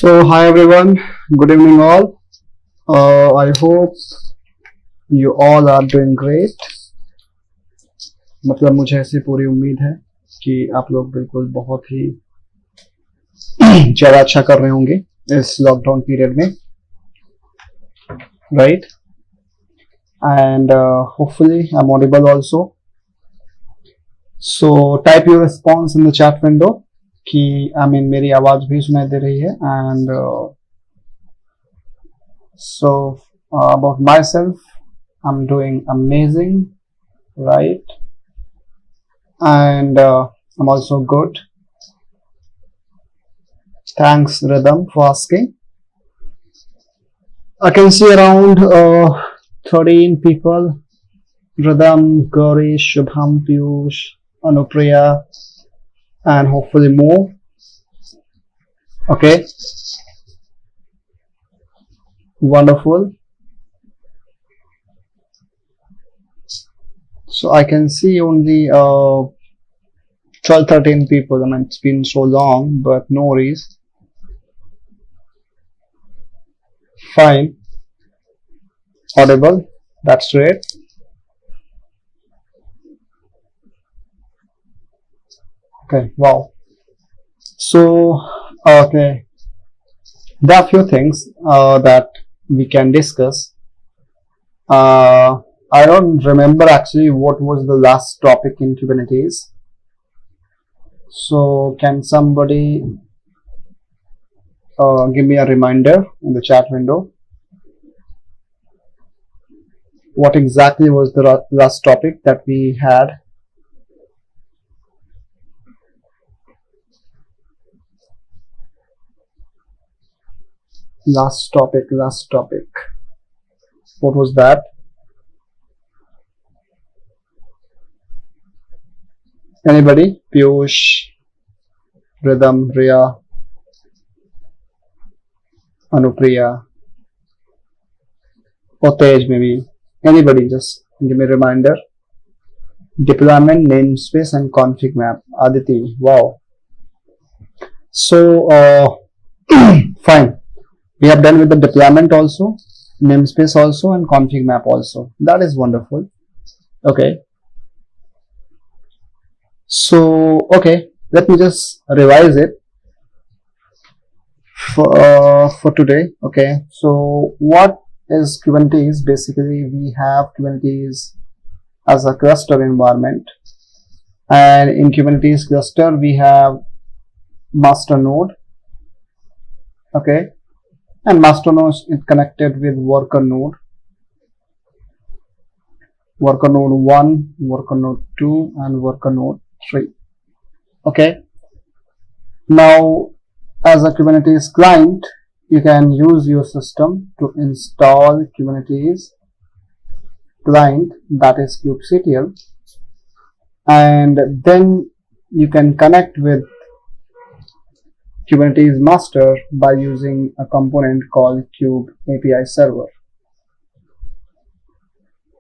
Hi everyone, good evening all. I hope you all are doing great. मतलब मुझे ऐसी पूरी उम्मीद है कि आप लोग बिल्कुल बहुत ही ज़्यादा अच्छा कर रहे होंगे इस लॉकडाउन पीरियड में, right? And hopefully I'm audible also. So type your response in the chat window कि मेरी आवाज भी सुनाई दे रही है. And so about myself, I'm doing amazing, right? And I'm also good. Thanks Rhythm for asking. I can see around 13 people: Rhythm, Gauri, Shubham, Piyush, Anupriya, and hopefully more. Okay, wonderful. So I can see only 12-13 people. It's been so long, but no worries. Fine. Audible. That's great. Okay, wow. So, okay, there are few things that we can discuss. I don't remember actually what was the last topic in Kubernetes. So, can somebody give me a reminder in the chat window? What exactly was the last topic that we had? Last topic. What was that? Anybody? Piyush, Rhythm, Riya, Anupriya, or Tej maybe. Anybody, just give me a reminder. Deployment, namespace, and config map. Aditi, wow. So, fine. We have done with the deployment also, namespace also, and config map also. That is wonderful. Okay. So, okay, let me just revise it for today. Okay. So, what is Kubernetes? Basically, we have Kubernetes as a cluster environment, and in Kubernetes cluster we have master node. Okay. And master node is connected with worker node 1, worker node 2, and worker node 3. Okay. Now, as a Kubernetes client, you can use your system to install Kubernetes client, that is kubectl, and then you can connect with Kubernetes master by using a component called kube API server.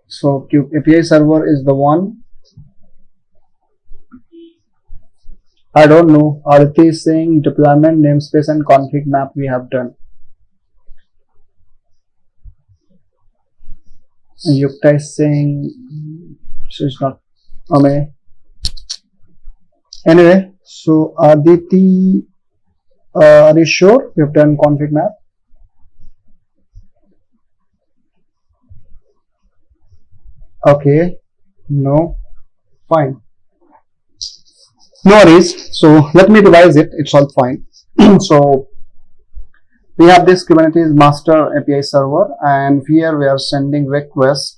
So kube API server is the one. I don't know. Aditi is saying deployment, namespace, and config map we have done. And Yukta is saying she's not. Okay. Anyway, so Aditi, are you sure you've done config map? Okay, no, fine. No worries. So let me revise it. It's all fine. So we have this Kubernetes master API server, and here we are sending request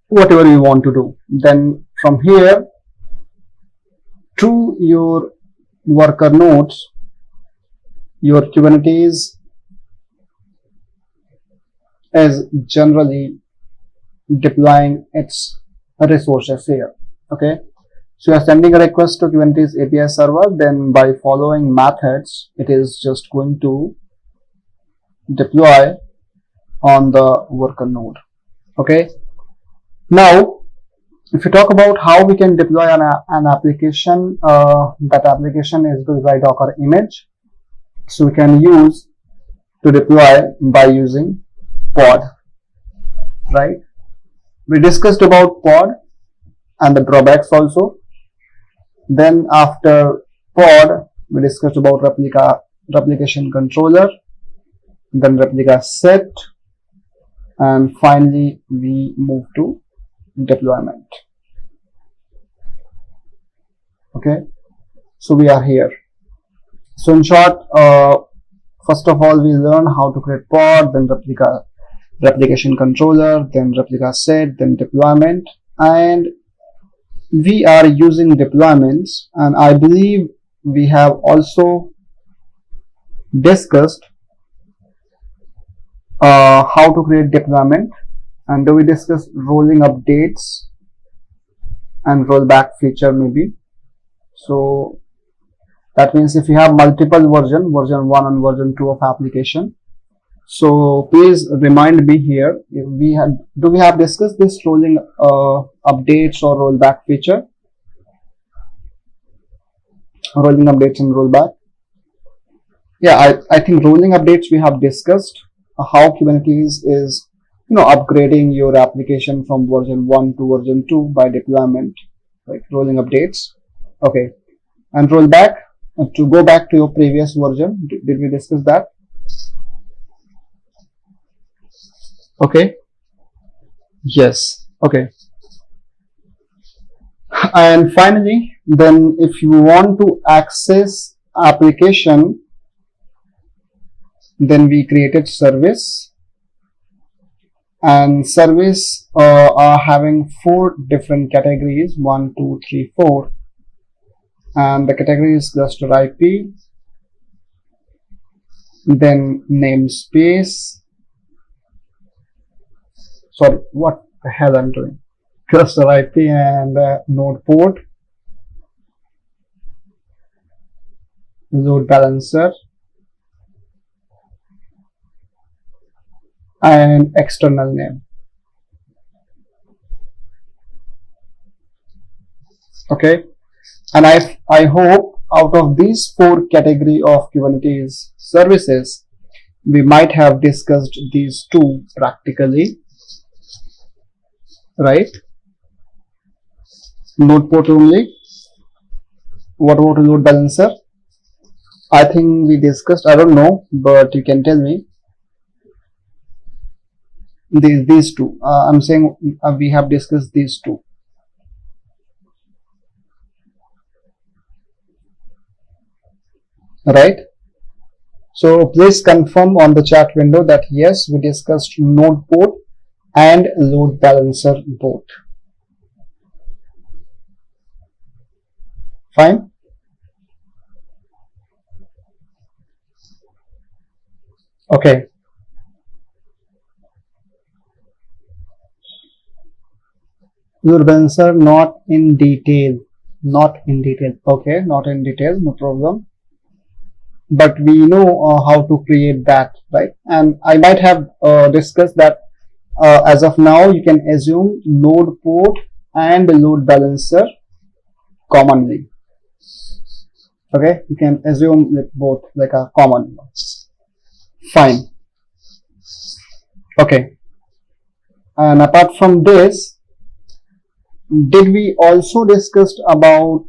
whatever you want to do. Then from here to your worker nodes, your Kubernetes is generally deploying its resources here. Okay, so you are sending a request to Kubernetes API server, then by following methods it is just going to deploy on the worker node. Okay, now If you talk about how we can deploy an application, that application is built by Docker image. So we can use to deploy by using pod, right? We discussed about pod and the drawbacks also. Then after pod, we discussed about replication controller, then replica set, and finally we move to deployment. Okay, so we are here. So in short, first of all, we learn how to create pod, then replication controller, then replica set, then deployment, and we are using deployments, and I believe we have also discussed how to create deployment, and do we discuss rolling updates and rollback feature maybe. So that means if you have multiple version 1 and version 2 of application, so please remind me here, if do we have discussed this rolling updates or rollback feature? Rolling updates and rollback. Yeah, I think rolling updates we have discussed, how Kubernetes is upgrading your application from version 1 to version 2 by deployment, right? Rolling updates. Okay, and rollback, to go back to your previous version. Did we discuss that? Okay, yes. Okay, and finally, then if you want to access application, then we created service, and service are having 4 different categories, 1, 2, 3, 4, and the category is cluster IP, then namespace. Sorry, what the hell I'm doing? Cluster IP and node port, load balancer, and external name. Okay, and I hope out of these 4 category of Kubernetes services, we might have discussed these 2 practically, right? Node port only. What about load balancer? I think we discussed, I don't know, but you can tell me. These 2. I'm saying we have discussed these 2. Right? So please confirm on the chat window that yes, we discussed node port and load balancer both. Fine. Okay. Load balancer not in detail. Okay, not in detail, no problem. But we know how to create that, right? And I might have discussed that as of now you can assume load port and load balancer commonly. Okay, you can assume both like a common one. Fine. Okay, and apart from this, did we also discussed about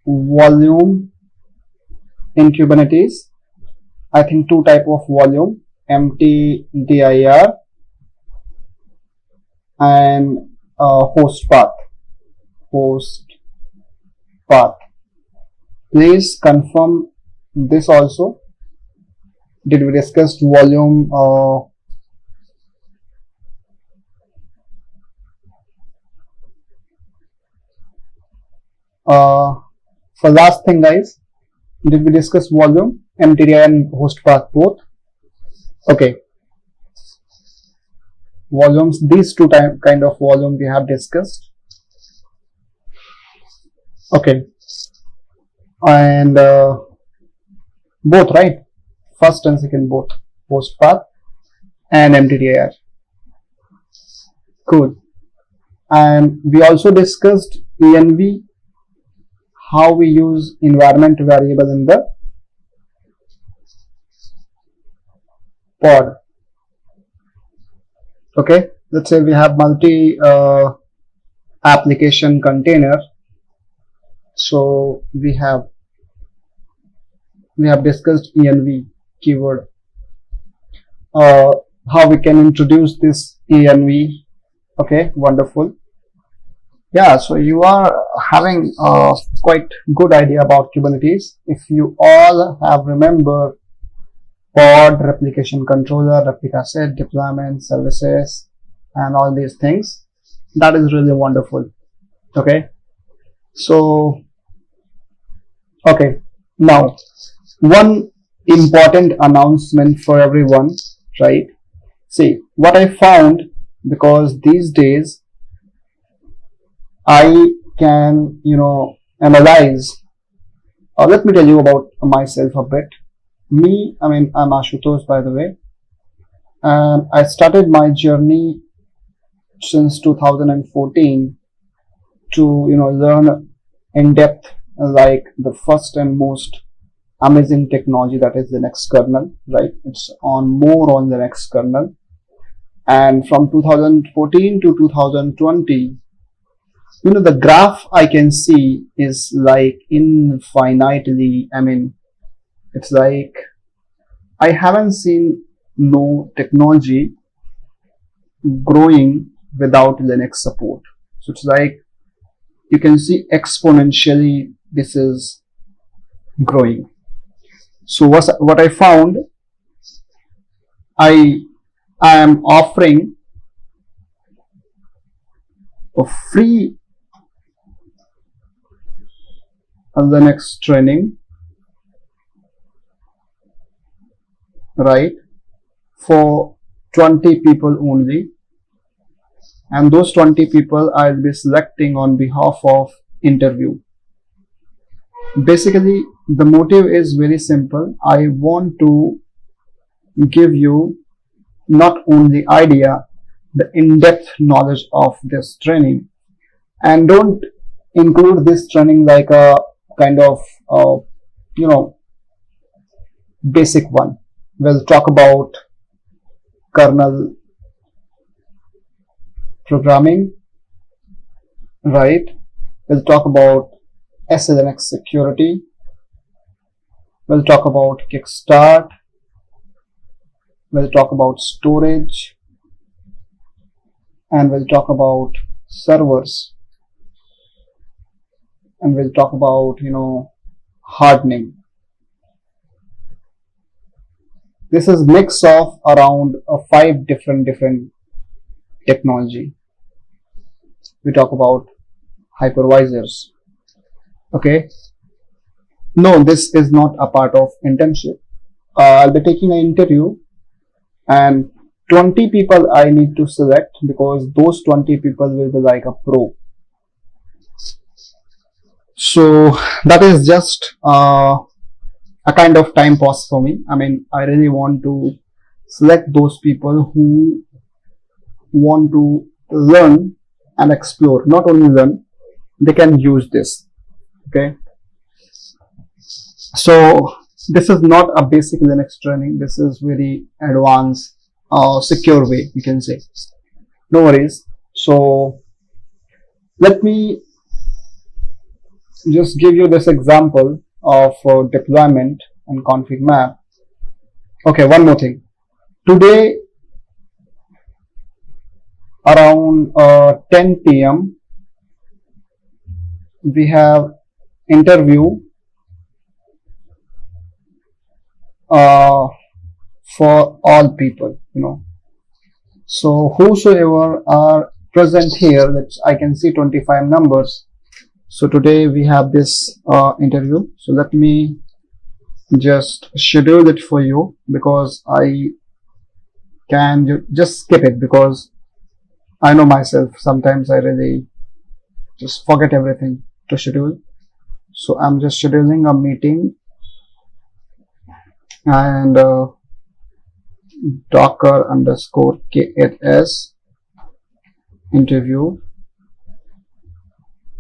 volume in Kubernetes? I think 2 type of volume, empty dir and host path. Please confirm this also. Did we discuss volume? For last thing, guys, did we discuss volume, MTDI and host path both? Okay, volumes, these 2 kind of volume we have discussed. Okay, and both, right? First and second both, host path and MTDIR. Cool. And we also discussed env, how we use environment variable in the pod. Okay, let's say we have multi application container. So we have discussed env keyword, how we can introduce this env. Okay, wonderful. Yeah, so you are having a quite good idea about Kubernetes. If you all have remembered pod, replication controller, replica set, deployment, services, and all these things, that is really wonderful. Okay, so okay, now one important announcement for everyone, right? See what I found, because these days I can, analyze. Let me tell you about myself a bit. Me, I mean, I'm Ashutosh, by the way, and I started my journey since 2014 to, learn in depth, like the first and most amazing technology, that is the Linux kernel, right? It's more on the Linux kernel. And from 2014 to 2020, the graph I can see is like infinitely, I mean, it's like I haven't seen no technology growing without Linux support. So it's like you can see exponentially this is growing. So what I found, I am offering a free Linux training, right, for 20 people only, and those 20 people I'll be selecting on behalf of interview. Basically, the motive is very simple. I want to give you not only idea, the in-depth knowledge of this training, and don't include this training like a kind of basic one. We'll talk about kernel programming, right? We'll talk about SLNX security. We'll talk about kickstart. We'll talk about storage, and we'll talk about servers, and we'll talk about hardening. This is mix of around 5 different technology. We talk about hypervisors. Okay, no, this is not a part of internship. I'll be taking an interview, and 20 people I need to select, because those 20 people will be like a pro. So that is just a kind of time pass for me. I mean, I really want to select those people who want to learn and explore. Not only learn, they can use this. Okay, so this is not a basic Linux training. This is very advanced, secure way, you can say. No worries. So let me just give you this example of deployment and config map. Okay, one more thing. Today around 10 p.m. we have interview for all people, so whosoever are present here, that I can see 25 numbers. So today we have this interview. So let me just schedule it for you, because I can just skip it, because I know myself, sometimes I really just forget everything to schedule. So I'm just scheduling a meeting, and docker_k8s interview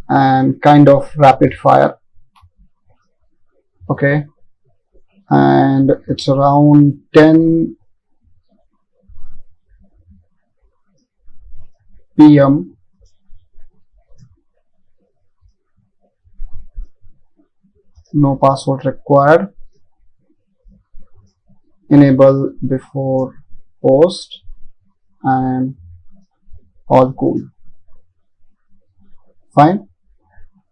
and kind of rapid fire. Okay, and it's around 10 p.m. No password required. Enable before post and all cool. Fine.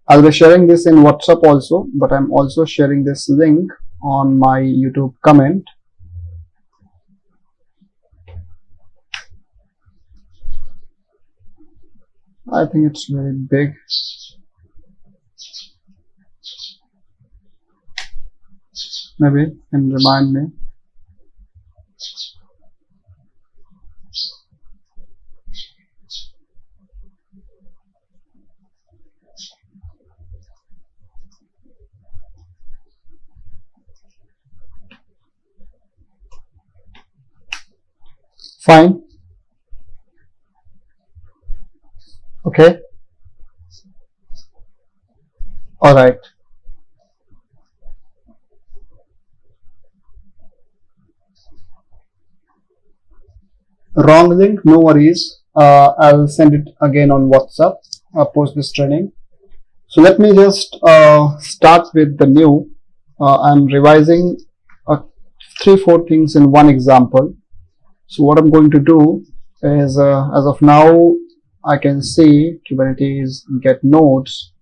I'll be sharing this in WhatsApp also, but I'm also sharing this link on my YouTube comment. I think it's very big. Maybe you can remind me. Fine. Okay. All right. Wrong link, no worries. I'll send it again on WhatsApp post this training. So let me just start with the new. I'm revising 3-4 things in one example. So what I'm going to do is, as of now, I can see Kubernetes get nodes.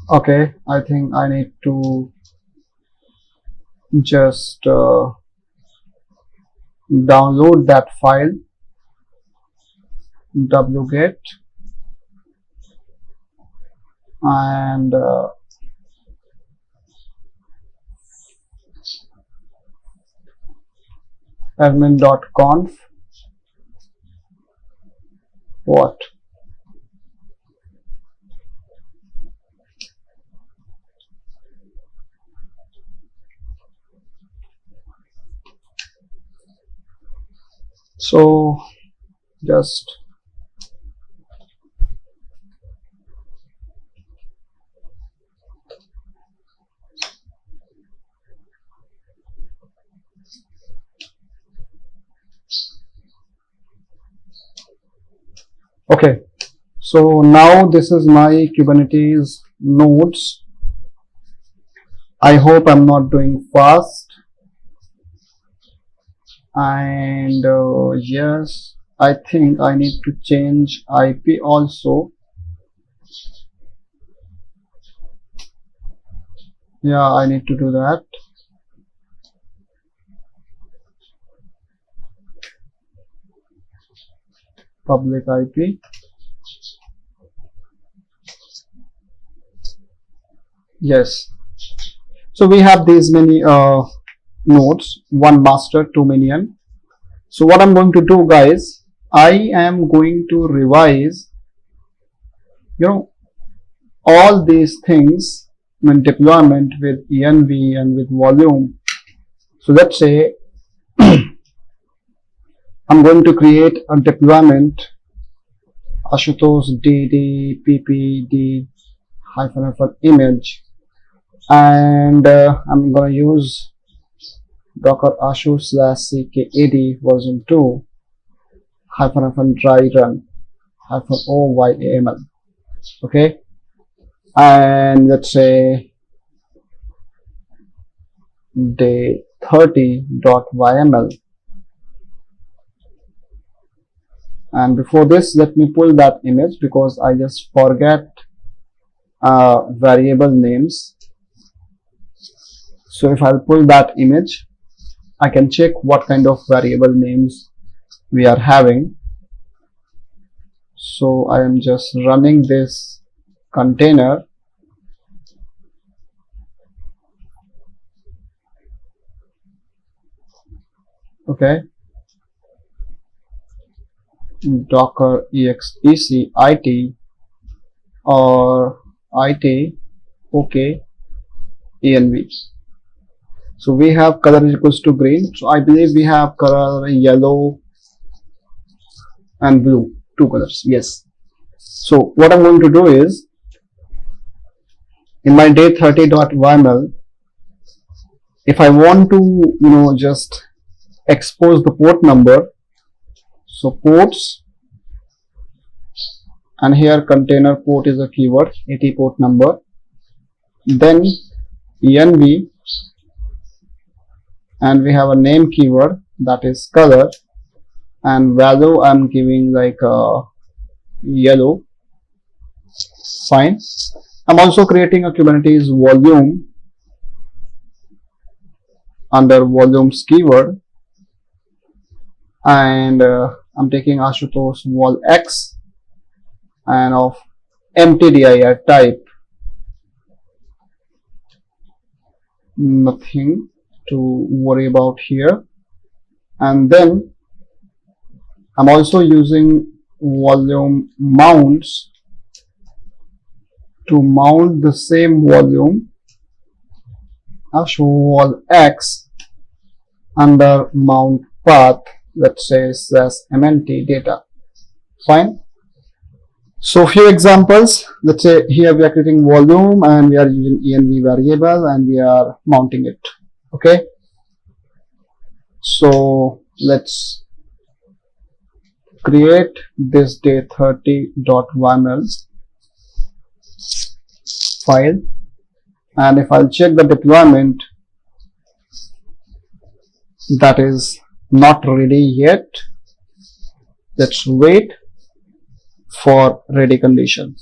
Okay, I think I need to just download that file, wget, and admin.conf what so just okay. So now this is my Kubernetes nodes. I hope I'm not doing fast. And yes, I think I need to change IP also. Yeah, I need to do that. Public IP. Yes. So we have these many nodes, one master, 2 minion. So what I'm going to do, guys, I am going to revise, all these things in deployment with env and with volume. So let's say I'm going to create a deployment Ashutosh dd ppd -- image, and I'm going to use docker ashu /ckad version 2 -- dry run -oyaml. Okay, and let's say day 30.yml. And before this, let me pull that image because I just forget variable names. So if I'll pull that image, I can check what kind of variable names we are having. So I am just running this container. Okay, docker exec it or it okay env. So we have color is equals to green. So I believe we have color yellow and blue, 2 colors. Yes. So what I'm going to do is, in my day30.yml, if I want to just expose the port number, so ports, and here container port is a keyword, 80 port number, then env, and we have a name keyword, that is color, and value I'm giving like yellow. Fine. I'm also creating a Kubernetes volume under volumes keyword, and I'm taking Ashutosh vol x and of mtdir type. Nothing to worry about here. And then I'm also using volume mounts to mount the same volume vol x under mount path, let's say /mnt data. Fine. So few examples. Let's say here we are creating volume and we are using env variable and we are mounting it. Okay. So let's create this day30.yml file, and if I'll check the deployment, that is not ready yet. Let's wait for ready condition.